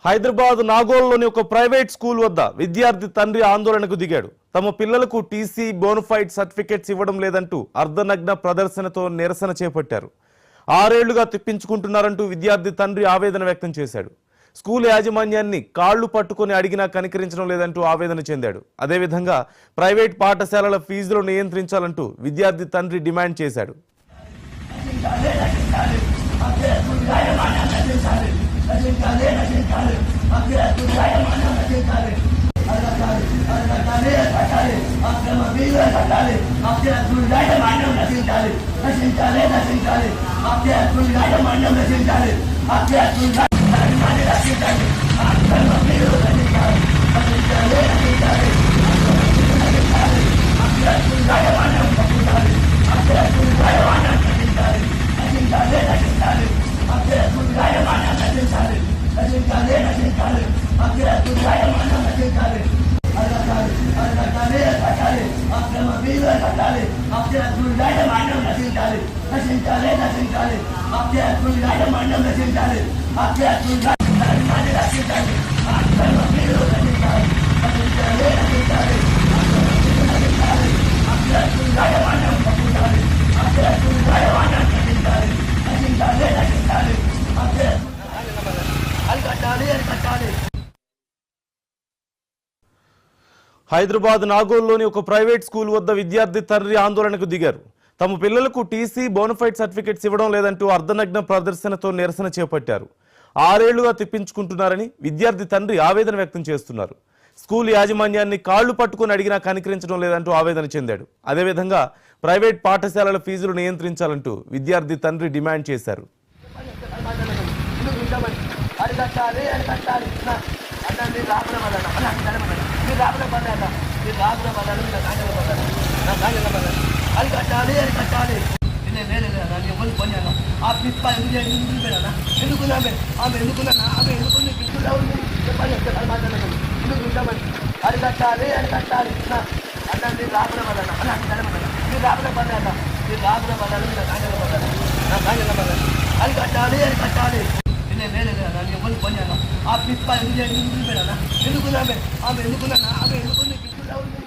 హైదరాబాద్ నాగోల్లోని ఒక private school వద్ద విద్యార్థి తండ్రి ఆందోళనకు దిగాడు. తమ పిల్లలకు టీసీ బోనఫైడ్ సర్టిఫికెట్స్ ఇవ్వడం లేదంటూ అర్ధనగ్న ప్రదర్శనతో నిరసన చేపట్టారు. 6 ఏళ్లుగా తిప్పించుకుంటున్నారంటూ విద్యార్థి తండ్రి ఆవేదన వ్యక్తం చేశాడు. స్కూల్ యాజమాన్యాన్ని కాళ్లు పట్టుకొని అడిగినా కనికరించడం లేదంటూ ఆవేదన చెందాడు. అదేవిధంగా ప్రైవేట్ పాఠశాలల ఫీజులను నియంత్రించాలంటూ విద్యార్థి తండ్రి డిమాండ్ చేశాడు. హైదరాబాద్ నాగోల్లోని ఒక ప్రైవేట్ స్కూల్ వద్ద విద్యార్థి తండ్రి ఆందోళనకు దిగారు. తమ పిల్లలకు టీసీ బోనఫైడ్ సర్టిఫికెట్స్ ఇవ్వడం లేదంటూ అర్ధనగ్న ప్రదర్శనతో నిరసన చేపట్టారు. 6 ఏళ్లుగా తిప్పించుకుంటున్నారని విద్యార్థి తండ్రి ఆవేదన వ్యక్తం చేస్తున్నారు. స్కూల్ యాజమాన్యాన్ని కాళ్లు పట్టుకుని అడిగినా కనికరించడం లేదంటూ ఆవేదన చెందాడు. అదేవిధంగా ప్రైవేట్ పాఠశాలల ఫీజులు నియంత్రించాలంటూ విద్యార్థి తండ్రి డిమాండ్ చేశారు. ఎందుకు